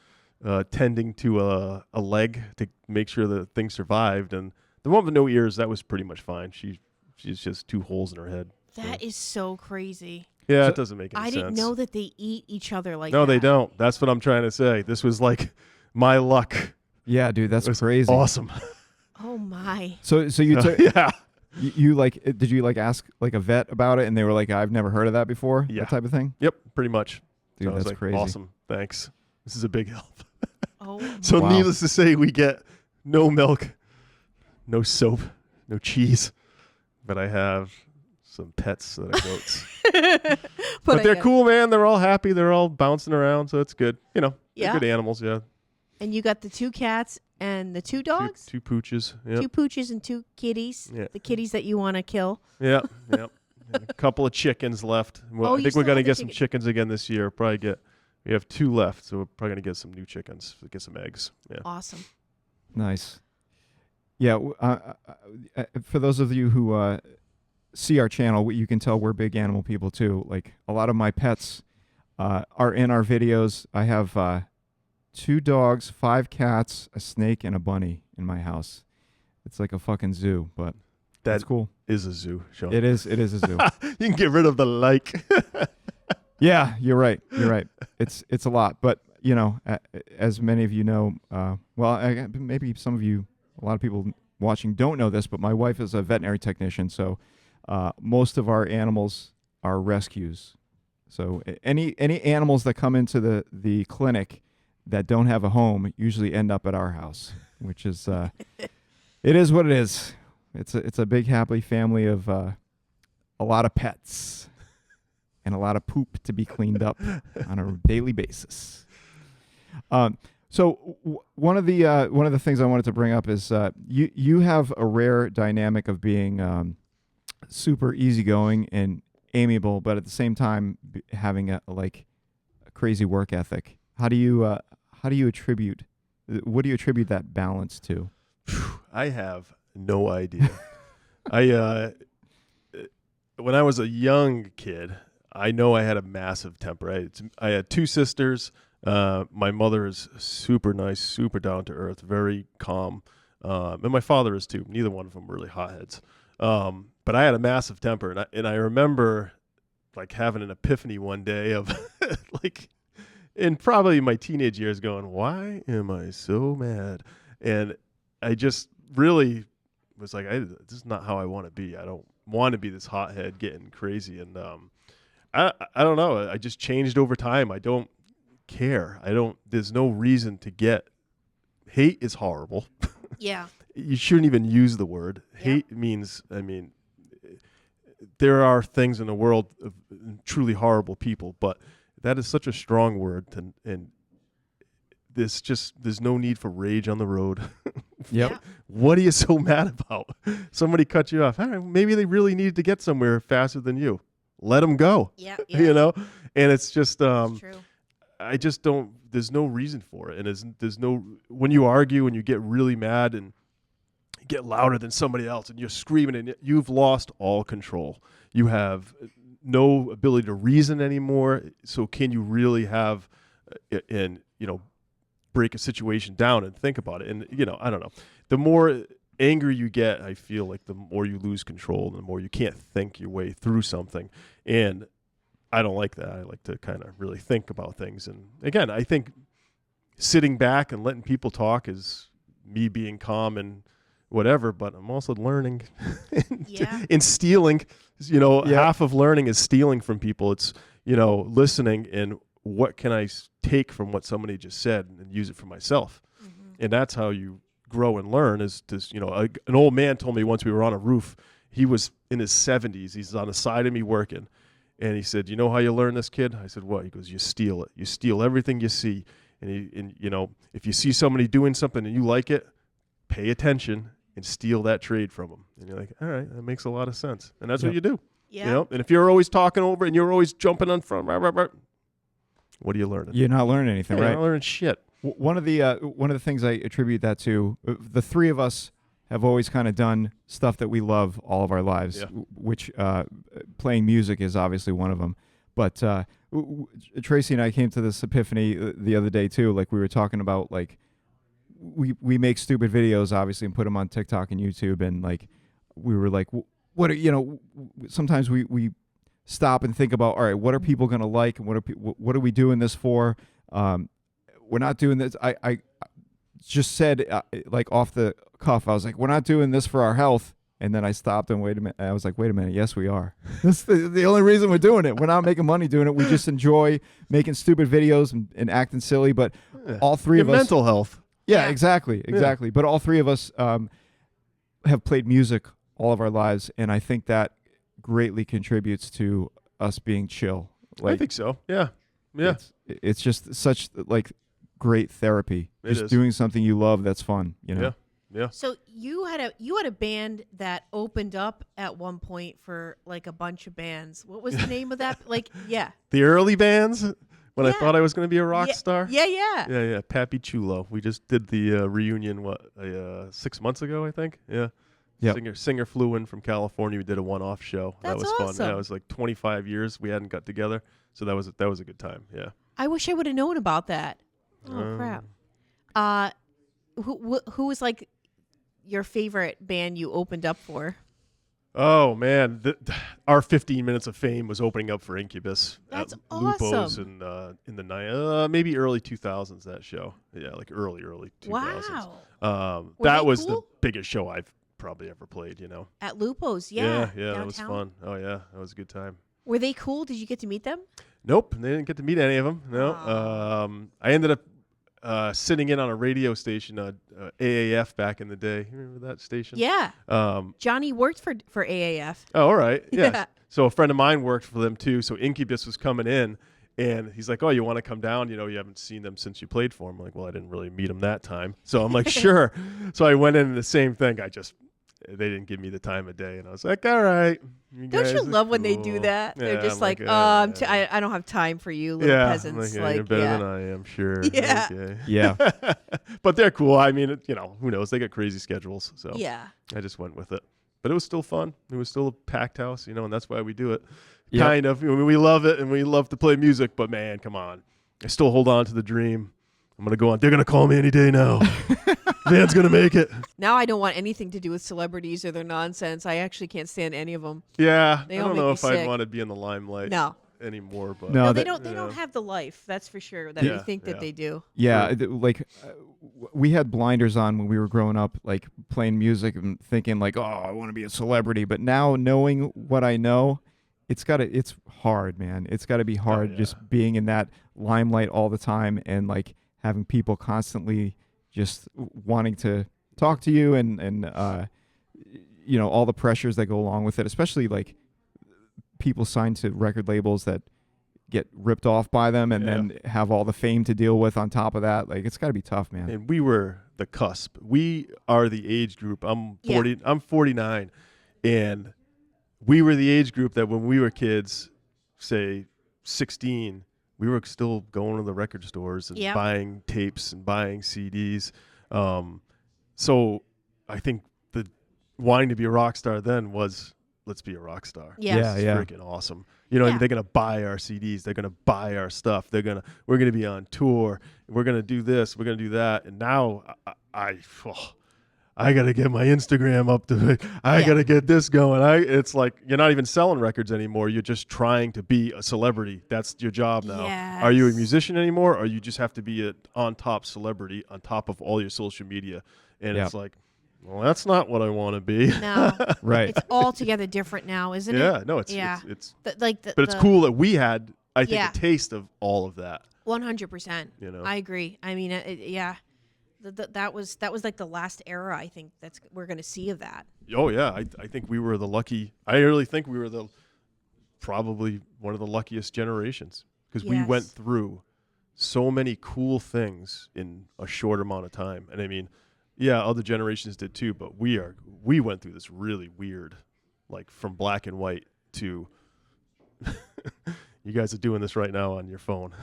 tending to a leg to make sure the thing survived. And the one with no ears, that was pretty much fine. She's just 2 holes in her head. That is so crazy. Yeah, it doesn't make any I sense. didn't know that they eat each other like that. No, they don't. That's what I'm trying to say. This was like my luck. Yeah, dude, that's It was crazy. Awesome. Oh my. So you took Yeah. you like did you like ask like a vet about it and they were like, I've never heard of that before? Yeah. That type of thing? Yep, pretty much. Dude, So I was that's like, crazy. awesome. Thanks. This is a big help. Oh. So Wow. needless to say, we get no milk, no soap, no cheese, but I have some pets that are goats. But they're cool, man. They're all happy. They're all bouncing around, so it's good. You know, they're Yeah. good animals, yeah. And you got the 2 cats and the 2 dogs? Two pooches. Yep. 2 pooches and 2 kitties. Yeah. The kitties that you want to kill. Yeah, yeah. And a couple of chickens left. Well, Oh, I you think we're still gonna have the get some chickens again this year. We have 2 left, so we're probably gonna get some new chickens to get some eggs. Yeah. Awesome. Nice. Yeah, for those of you who see our channel, you can tell we're big animal people too. Like a lot of my pets are in our videos. I have 2 dogs, 5 cats, a snake, and a bunny in my house. It's like a fucking zoo, but that's cool. Is a zoo, Sean. It is a zoo. You can get rid of the like. Yeah, you're right. You're right. It's a lot, but you know, as many of you know, maybe some of you, a lot of people watching don't know this, but my wife is a veterinary technician, so most of our animals are rescues. So any animals that come into the clinic that don't have a home usually end up at our house, which is it is what it is. It's a big happy family of a lot of pets and a lot of poop to be cleaned up on a daily basis. So one of the things I wanted to bring up is you have a rare dynamic of being super easygoing and amiable, but at the same time having a crazy work ethic. What do you attribute that balance to? I have no idea. When I was a young kid, I know I had a massive temper. I had 2 sisters. My mother is super nice, super down to earth, very calm, and my father is too. Neither one of them were really hotheads. But I had a massive temper, and I remember like having an epiphany one day of like, in probably my teenage years, going, "Why am I so mad?" And I just really was like, "This is not how I want to be. I don't want to be this hothead getting crazy." And I don't know. I just changed over time. I don't care. There's no reason to get hate is horrible. Yeah. You shouldn't even use the word. Hate means, there are things in the world of truly horrible people, but that is such a strong word, and there's no need for rage on the road. Yep. Yeah. What are you so mad about? Somebody cut you off. Maybe they really needed to get somewhere faster than you. Let them go. Yeah. You know? And it's just, It's true. I just don't, there's no reason for it. And there's no, when you argue and you get really mad and get louder than somebody else and you're screaming and you've lost all control. You have no ability to reason anymore. So can you really have, break a situation down and think about it? And, I don't know. The more angry you get, I feel like the more you lose control and the more you can't think your way through something. And I don't like that. I like to kind of really think about things. And again, I think sitting back and letting people talk is me being calm and whatever, but I'm also learning and stealing. Half of learning is stealing from people. It's, listening and what can I take from what somebody just said and use it for myself. Mm-hmm. And that's how you grow and learn is to, an old man told me once we were on a roof, he was in his 70s. He's on the side of me working. And he said, you know how you learn this, kid? I said, what? He goes, you steal it. You steal everything you see. And if you see somebody doing something and you like it, pay attention and steal that trade from them. And you're like, all right, that makes a lot of sense. And that's what you do. Yeah. And if you're always talking over and you're always jumping on front, what are you learning? You're not learning anything, right? You're not learning shit. One of the things I attribute that to, the three of us have always kind of done stuff that we love all of our lives, which playing music is obviously one of them. But Tracy and I came to this epiphany the other day too. Like we were talking about, like we make stupid videos obviously and put them on TikTok and YouTube, and like we were like, what are, sometimes we stop and think about, all right, what are people going to like, and what are we doing this for? We're not doing this. I just said like off the cuff, I was like, we're not doing this for our health. And then I stopped and I was like, wait a minute. Yes, we are. That's the only reason we're doing it. We're not making money doing it. We just enjoy making stupid videos and acting silly. But all three of us, mental health. Yeah, exactly. Yeah. But all three of us have played music all of our lives. And I think that greatly contributes to us being chill. Like, I think so. Yeah. Yeah. It's just such like great therapy. Just doing something you love that's fun, Yeah. So you had a band that opened up at one point for like a bunch of bands. What was the name of that? Like, yeah. The early bands when I thought I was going to be a rock star. Yeah. Pappy Chulo. We just did the reunion 6 months ago, I think. Yeah. Singer flew in from California. We did a one-off show. That's that was awesome. fun. Yeah, it was like 25 years we hadn't got together, so that was a good time. Yeah. I wish I would have known about that. Oh crap. Who was like your favorite band you opened up for? Oh man, our 15 Minutes of Fame was opening up for Incubus. That's at Lupo's awesome. In the maybe early 2000s. That show, yeah, like early 2000s. Wow. That was cool? the biggest show I've probably ever played. At Lupo's, yeah, downtown. that was fun. Oh yeah, that was a good time. Were they cool? Did you get to meet them? Nope, they didn't get to meet any of them. No, I ended up sitting in on a radio station, AAF back in the day. You remember that station? Yeah. Johnny worked for AAF. Oh, all right. Yeah. Yeah. So a friend of mine worked for them too. So Incubus was coming in, and he's like, "Oh, you want to come down? You haven't seen them since you played for them." I'm like, "Well, I didn't really meet them that time." So I'm like, "Sure." So I went in, and the same thing. They didn't give me the time of day, and I was like, "All right." Don't you love when they do that? They're just like, I don't have time for you, little peasants. You're better than I am, sure. Yeah. Okay. Yeah. But they're cool. I mean, who knows? They got crazy schedules, so yeah. I just went with it. But it was still fun. It was still a packed house, and that's why we do it. Yep. Kind of. We love it, and we love to play music, but man, come on. I still hold on to the dream. I'm going to go on. They're going to call me any day now. Van's going to make it. Now I don't want anything to do with celebrities or their nonsense. I actually can't stand any of them. Yeah. They I all don't make know me if sick. I'd want to be in the limelight anymore. But No, they don't have the life, that's for sure, that we think that they do. Yeah, we had blinders on when we were growing up, like playing music and thinking like, oh, I want to be a celebrity. But now knowing what I know, it's hard, man. It's got to be hard just being in that limelight all the time and like having people constantly just wanting to talk to you and all the pressures that go along with it, especially like people signed to record labels that get ripped off by them and then have all the fame to deal with on top of that. Like, it's got to be tough, man. And we were the cusp. We are the age group. I'm 40. Yeah. I'm 49, and we were the age group that when we were kids, say 16, we were still going to the record stores and buying tapes and buying CDs. So I think the wanting to be a rock star then was, let's be a rock star. Yes. Yeah. Freaking awesome. They're going to buy our CDs. They're going to buy our stuff. We're going to be on tour. We're going to do this. We're going to do that. And now I got to get my Instagram up to it. I got to get this going. It's like you're not even selling records anymore. You're just trying to be a celebrity. That's your job now. Yes. Are you a musician anymore, or you just have to be an on-top celebrity on top of all your social media? And it's like, well, that's not what I want to be. No. Right. It's altogether different now, isn't it? Yeah. No, it's but it's cool that we had, I think, a taste of all of that. 100%. I agree. I mean, that was like the last era I think we're going to see of that. Oh yeah, I think we were the lucky. I really think we were probably one of the luckiest generations because we went through so many cool things in a short amount of time. And I mean, yeah, other generations did too, but we went through this really weird, like from black and white to you guys are doing this right now on your phone.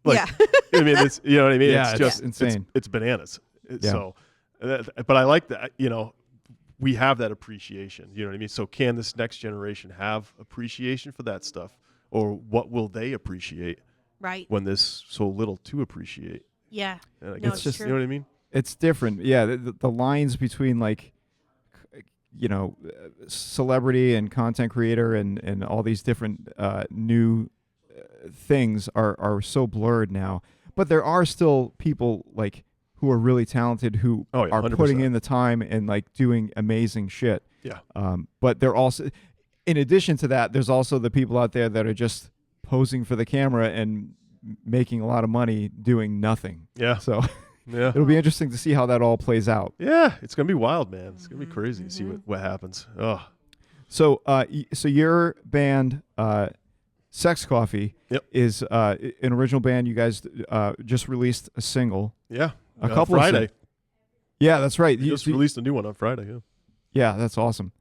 Like, yeah. I mean, it's, you know what I mean? Yeah, it's just insane. It's bananas. So, but I like that, you know, we have that appreciation, you know what I mean? So can this next generation have appreciation for that stuff, or what will they appreciate Right. when there's so little to appreciate? Yeah. And I No, guess it's just, true. you know what I mean? It's different. Yeah, the lines between like, you know, celebrity and content creator and all these different new things are so blurred now. But there are still people like who are really talented who Oh, yeah, are 100%. putting in the time and like doing amazing shit. Yeah. But they're also, in addition to that, there's also the people out there that are just posing for the camera and making a lot of money doing nothing. Yeah. So Yeah. it'll be interesting to see how that all plays out. Yeah. It's going to be wild, man. It's going to be crazy to see what happens. Oh, So, so your band, Sex Coffee, Yep. is an original band. You guys just released a single. yeah. A couple of Friday. Yeah, that's right. We just released a new one on Friday. Yeah. Yeah, that's awesome.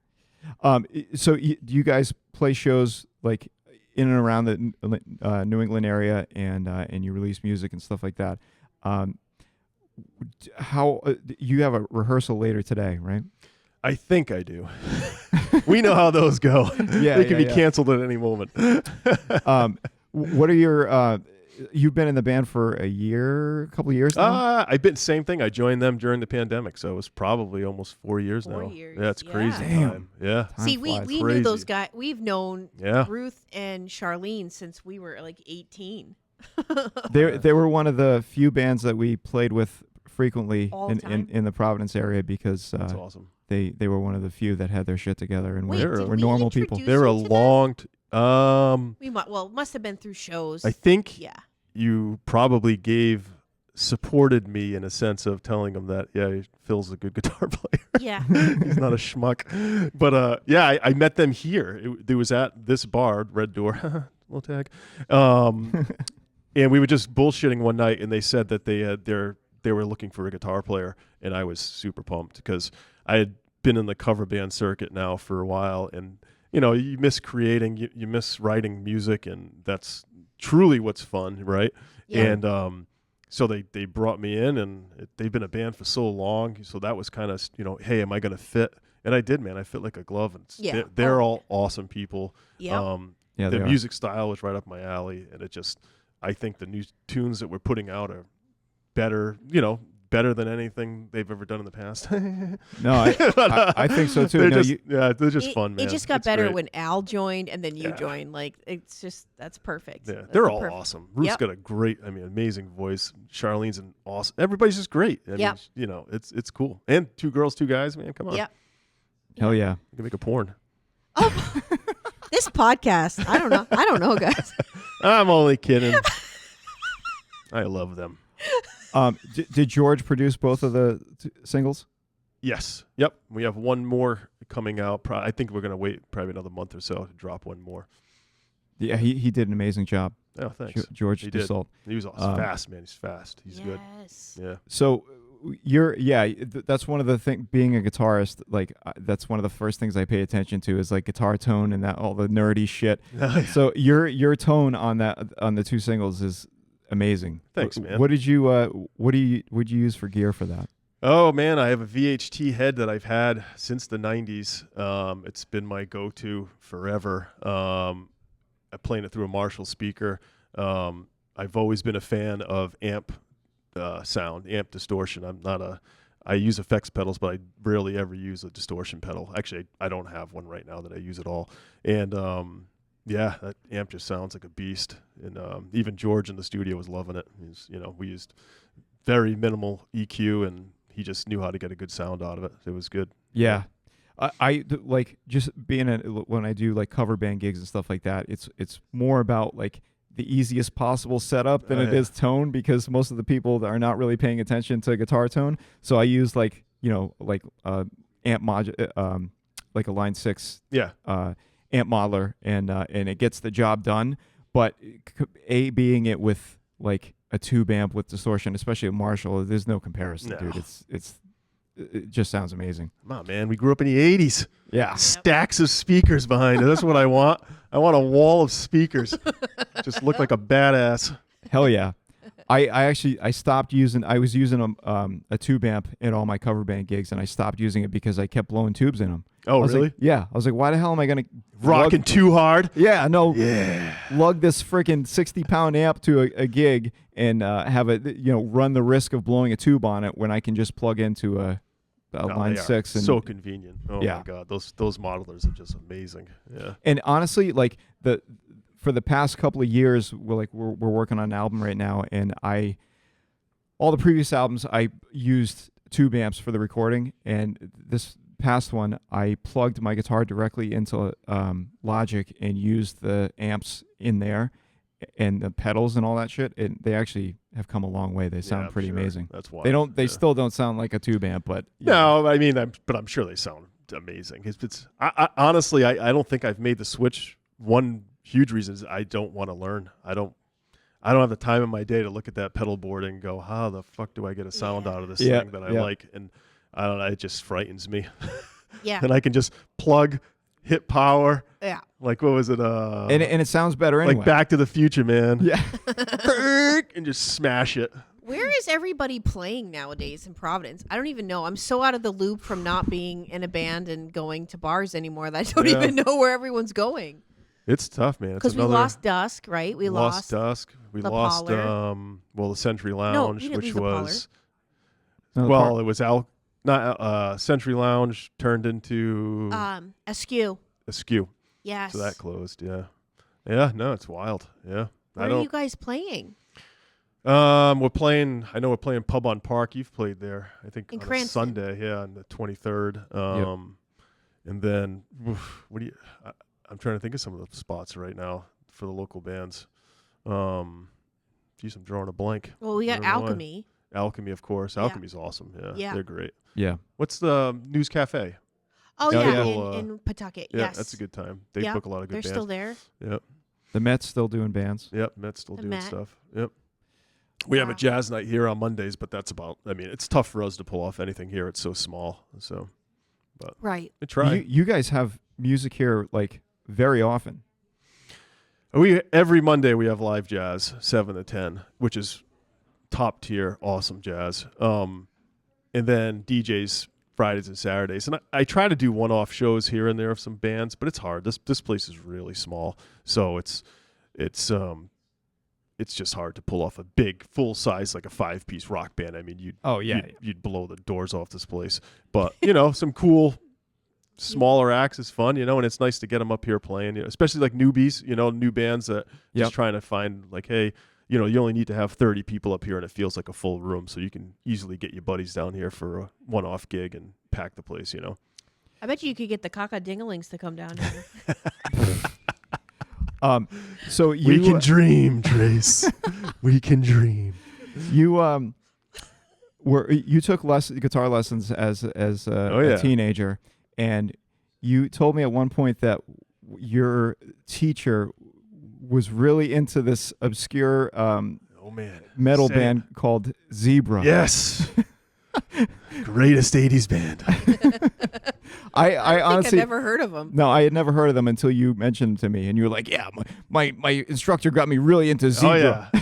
So do you guys play shows like in and around the New England area, and you release music and stuff like that? How you have a rehearsal later today, right? I think I do. We know how those go. Yeah, They can be yeah. canceled at any moment. What are your? You've been in the band for a couple of years now. I've been same thing. I joined them during the pandemic, so it was probably almost 4 years 4 now. years, Yeah, it's crazy. Damn. Time. Yeah. Time See, we flies. knew Crazy. those guys. We've known Yeah. Ruth and Charlene since we were like 18. They were one of the few bands that we played with frequently All the time? in the Providence area because That's awesome. they were one of the few that had their shit together and Wait, They're- did we're we normal people. introduce They're a you to them? long. We must have been through shows. I think Yeah. you probably supported me in a sense of telling them that Phil's a good guitar player. Yeah. He's not a schmuck. But I met them here. It was at this bar, Red Door, little tag. And we were just bullshitting one night, and they said that they were looking for a guitar player, and I was super pumped because I had been in the cover band circuit now for a while, and you know, you miss creating, you miss writing music, and that's truly what's fun, right? Yeah. And so they brought me in, and they've been a band for so long, so that was kind of, you know, hey, am I going to fit? And I did, man. I fit like a glove, and Yeah. they're all awesome people. Yeah. Yeah, The they are. music style was right up my alley, and I think the new tunes that we're putting out are better, you know, better than anything they've ever done in the past. No, I think so too. They're No, just, they're just fun, man. It just got It's better great. when Al joined and then you Yeah. joined. Like, it's just, that's perfect. Yeah, That's they're the all perfect- awesome. Ruth's Yep. got a great, amazing voice. Charlene's an awesome. Everybody's just great. I mean, Yep. you know, it's cool. And 2 girls, 2 guys, man. Come on. Yep. Hell yeah. You can make a porn. Oh, this podcast. I don't know, guys. I'm only kidding. I love them. Did George produce both of the singles? Yes. Yep. We have one more coming out. I think we're going to wait probably another month or so to drop one more. Yeah, he did an amazing job. Oh, thanks. George He did. Dassault. He was awesome. Fast, man. He's fast. He's good. Yes. Yeah. So that's one of the thing. Being a guitarist, like that's one of the first things I pay attention to is like guitar tone and that all the nerdy shit. So your tone on the 2 singles is amazing. Thanks, man. What did you would you use for gear for that? Oh, man, I have a VHT head that I've had since the 90s. It's been my go-to forever. I'm playing it through a Marshall speaker. I've always been a fan of amp sound, amp distortion. I use effects pedals, but I rarely ever use a distortion pedal. Actually, I don't have one right now that I use at all. And that amp just sounds like a beast. And even George in the studio was loving it. We used very minimal EQ, and he just knew how to get a good sound out of it. It was good. Yeah. I like just being when I do like cover band gigs and stuff like that. It's more about like the easiest possible setup than it is tone, because most of the people are not really paying attention to guitar tone. So I use like amp like a Line 6 amp modeler, and it gets the job done. But being it with like a tube amp with distortion, especially a Marshall, there's no comparison, dude. It just sounds amazing. Come on, man. We grew up in the 80s. Yeah. Stacks of speakers behind it. That's what I want. I want a wall of speakers. Just look like a badass. Hell yeah. I stopped using, I was using a tube amp in all my cover band gigs, and I stopped using it because I kept blowing tubes in them. Oh, really? Like, yeah. I was like, why the hell am I going to rocking too hard? Yeah, no. Yeah. Lug this freaking 60-pound amp to a gig and have it, run the risk of blowing a tube on it when I can just plug into a Line 6. And so convenient. Oh yeah. my God, those modelers are just amazing. Yeah. And honestly, like for the past couple of years, we're working on an album right now, and all the previous albums I used tube amps for the recording, and this past one I plugged my guitar directly into Logic and used the amps in there and the pedals and all that shit, and they actually have come a long way. They sound pretty amazing. That's why they still don't sound like a tube amp, but no, I mean, I'm sure they sound amazing. I honestly, I don't think I've made the switch. One huge reason is I don't want to learn. I don't have the time in my day to look at that pedal board and go, how the fuck do I get a sound out of this thing that I like? And I don't know, it just frightens me. Yeah. And I can just plug, hit power. Yeah. Like, what was it? And it sounds better anyway. Like Back to the Future, man. Yeah. And just smash it. Where is everybody playing nowadays in Providence? I don't even know. I'm so out of the loop from not being in a band and going to bars anymore that I don't even know where everyone's going. It's tough, man. Because we lost Dusk, right? We lost Dusk. We La lost Parlor. The Century Lounge, which was No, it was Century Lounge turned into Askew. Askew. Yes. So that closed. Yeah. Yeah. No, it's wild. Yeah. Where are you guys playing? We're playing. I know we're playing Pub on Park. You've played there, I think, in on Cranston. a Sunday. Yeah, on the 23rd. And then I'm trying to think of some of the spots right now for the local bands. Geez, I'm drawing a blank. Well, we got Alchemy. Alchemy, of course. Alchemy's awesome. Yeah, they're great. Yeah. What's the News Cafe? Oh, in Pawtucket. Yeah, yes. that's a good time. They book a lot of good bands. They're still there. Yep. The Mets still doing bands. Yep, Mets still doing Met. stuff. Yep. We have a jazz night here on Mondays, but that's about. I mean, it's tough for us to pull off anything here. It's so small. So, but right. we try. You guys have music here like very often. Every Monday we have live jazz 7 to 10, which is top tier, awesome jazz. And then DJs Fridays and Saturdays, and I try to do one-off shows here and there of some bands, but it's hard. This place is really small, so it's just hard to pull off a big full size like a 5-piece rock band. I mean, you'd blow the doors off this place. But some cool smaller acts is fun, and it's nice to get them up here playing, especially like newbies, new bands that just trying to find like, hey, you only need to have 30 people up here and it feels like a full room, so you can easily get your buddies down here for a one-off gig and pack the place, I bet you could get the Caca-Dingalings to come down here. So we can dream, Trace. We can dream. You took guitar lessons as a teenager, and you told me at one point that your teacher was really into this obscure metal band called Zebra. Yes. Greatest 80s band. I honestly I've never heard of them. No, I had never heard of them until you mentioned them to me, and you were like, "Yeah, my instructor got me really into Zebra." Oh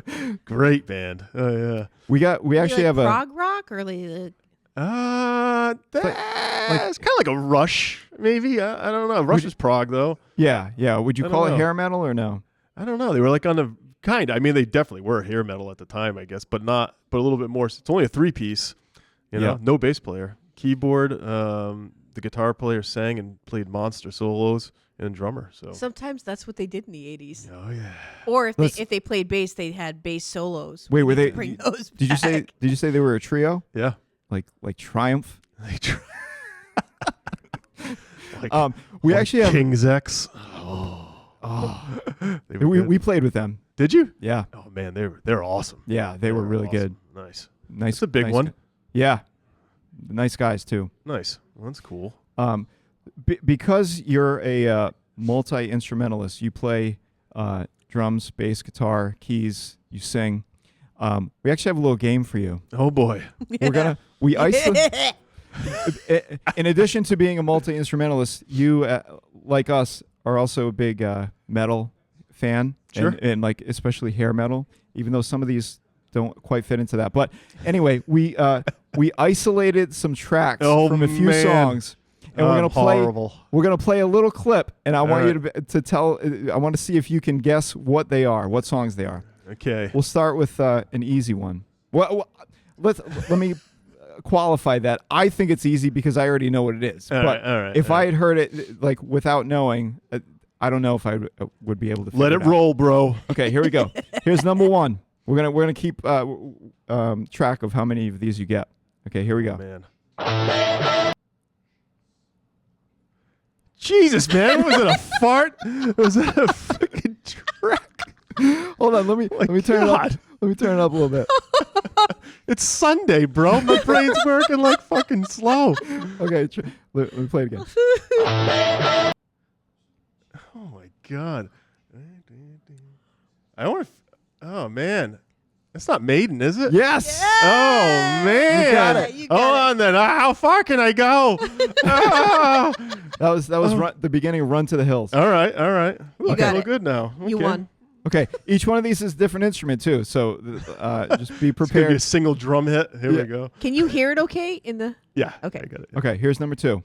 yeah. Great band. Oh yeah. We actually have prog rock or like it's kind of like a Rush, maybe. I don't know. Rush is prog though. Yeah. Would you call it hair metal or no? I don't know. They were like on the kind. I mean, they definitely were hair metal at the time, I guess, but a little bit more. It's only a 3-piece. No bass player, keyboard. The guitar player sang and played monster solos, and drummer. So sometimes that's what they did in the 80s. Oh yeah. Or if they played bass, they had bass solos. Wait, were they? Bring those Did you say? back. Did you say they were a trio? Yeah. Like Triumph. Like we actually have King's X. Oh, They were good. we played with them. Did you? Yeah, Oh man, they're awesome. yeah, they were really awesome. good. Nice. Nice. It's a big nice one. gu- Yeah, nice guys too. Nice. Well, that's cool. Because you're a multi-instrumentalist, you play drums, bass, guitar, keys, you sing. We actually have a little game for you. Oh boy. We isolate. In addition to being a multi-instrumentalist, you, like us, are also a big metal fan. Sure. And like especially hair metal, even though some of these don't quite fit into that. But anyway, we isolated some tracks from a few songs. And we're gonna play. Horrible. We're gonna play a little clip, and I want right. you to tell. I want to see if you can guess what they are, what songs they are. Okay. We'll start with an easy one. Well, let me qualify that. I think it's easy because I already know what it is. All but right, if I had heard it like without knowing, I don't know if I would be able to. Let figure it out. roll, bro. Okay, here we go. Here's number one. We're gonna keep track of how many of these you get. Okay, here we go. Man. Jesus, man. Was it a fart? Was it a freaking track? Hold on, let me turn it up. Let me turn it up a little bit. It's Sunday, bro. My brain's working like fucking slow. Okay, let me play it again. Oh my god. I want to. Oh man, that's not Maiden, is it? Yes. Oh man. You got it. You got Hold on then. How far can I go? Ah. That was the beginning of Run to the Hills. All right. Ooh, I got feel it. good now. You Okay. won. Okay, each one of these is a different instrument too, so just be It's gonna be a prepared. single drum hit. Here Yeah. we go. Can you hear it okay in the? Yeah. Okay. I got it. Okay, here's number 2.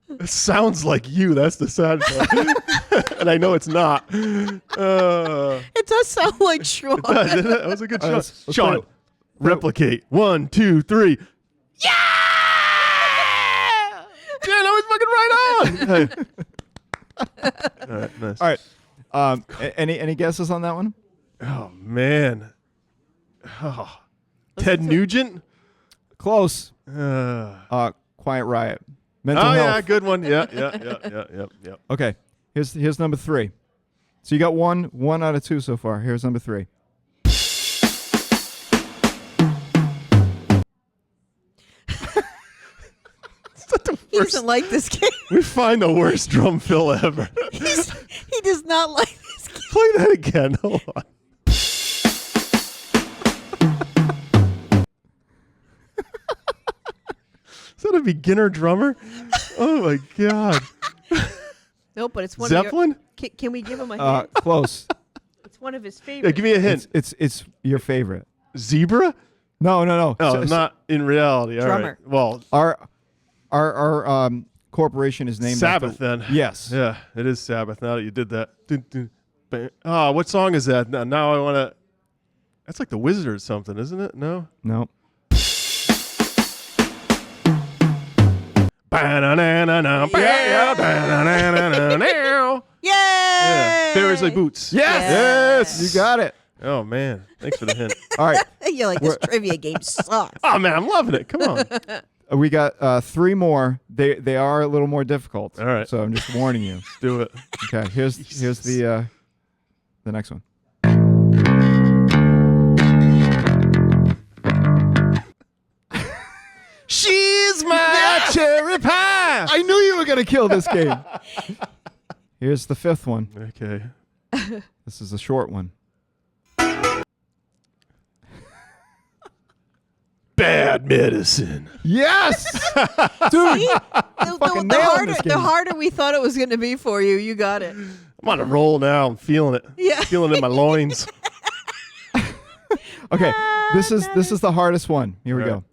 It sounds like you. That's the sad part. And I know it's not. It does sound like Sean. That was a good All right, shot. let's Sean, play it. replicate. 1, 2, 3. Yeah! Dan, I was fucking right on. All right, nice. All right. Any guesses on that one? Oh man. Oh. Ted Nugent. Close. Quiet Riot. Mental Oh Health. yeah, good one. Yeah. Okay. Here's number 3. So you got one out of 2 so far. Here's number 3. He doesn't like this game. We find the worst drum fill ever. He does not like this game. Play that again. Hold on. Is that a beginner drummer? Oh my god. Nope, but it's one Zeppelin? of your... Can we give him a hint? Close. It's one of his Yeah, favorites. give me a hint. It's your favorite. Zebra? No. Oh, So- not in reality. All right. Drummer. Well, Our corporation is named Sabbath after, then. Yes. Yeah, it is Sabbath. Now that you did that. Dun, dun, bang. Oh, what song is that? Now I want to. That's like the Wizard or something, isn't it? No. No. Yeah. Yay! Fairies like boots. Yes. You got it. Oh man, thanks for the hint. All right. You're like, this trivia game sucks. Oh man, I'm loving it. Come on. We got 3 more. They are a little more difficult. All right. So I'm just warning you. Do it. Okay. Here's the next one. She's my cherry pie. I knew you were gonna kill this game. Here's the 5th one. Okay. This is a short one. Bad medicine. Yes, dude. See? fucking nailing this The game. harder we thought it was going to be for you, you got it. I'm on a roll now. I'm feeling it. Yeah. Feeling it in my loins. Okay, this is the hardest one. Here we All go.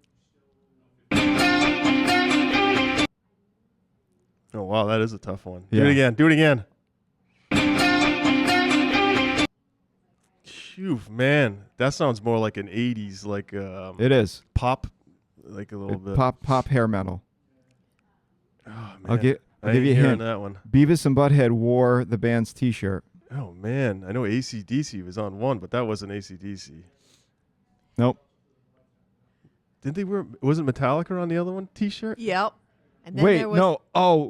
Oh wow, that is a tough one. Yeah. Do it again. Do it again. Phew, man, that sounds more like an '80s, like It is pop, like a little bit. pop hair metal. Oh, man. I'll give I you a ain't hearing hint. that one. Beavis and Butthead wore the band's T-shirt. Oh man, I know AC/DC was on one, but that wasn't AC/DC. Nope. Did they wear? Wasn't Metallica on the other one? T-shirt. Yep. And then Wait, there was, no. Oh,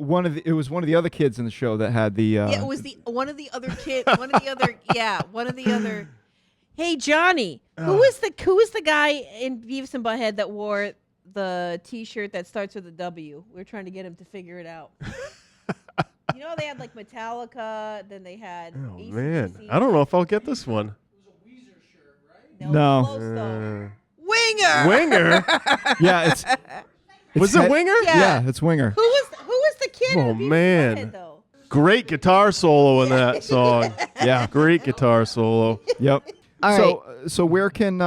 it was one of the other kids in the show that had the. Yeah, it was one of the other kids. One of the other. Hey, Johnny, who was the guy in Beavis and Butthead that wore the T-shirt that starts with a W? We're trying to get him to figure it out. You know, they had like Metallica, then they had. Oh AC/DC. man, I don't know if I'll get this one. No. Close, though. Winger. Winger. Yeah, it's. Was it Winger? Yeah, it's Winger. Who was the kid? Oh, in Beavis and man. Butthead, though? Great guitar solo in that song. Yeah. Great guitar solo. Yep. All So where can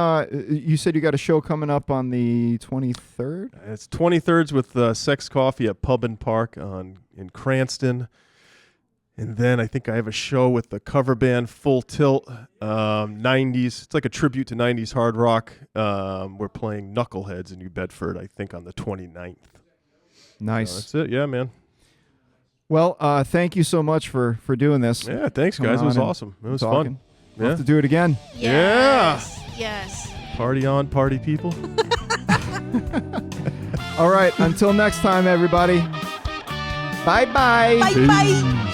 you said you got a show coming up on the 23rd? It's 23rd with Sex Coffee at Pub and Park in Cranston. And then I think I have a show with the cover band Full Tilt, 90s. It's like a tribute to 90s hard rock. We're playing Knuckleheads in New Bedford, I think, on the 29th. Nice. That's it. Yeah, man. Well, thank you so much for doing this. Yeah, thanks, Coming guys. It was on and awesome. It was talking. fun. We'll Yeah. have to do it again. Yes. Party on, party people. All right. Until next time, everybody. Bye-bye. Bye.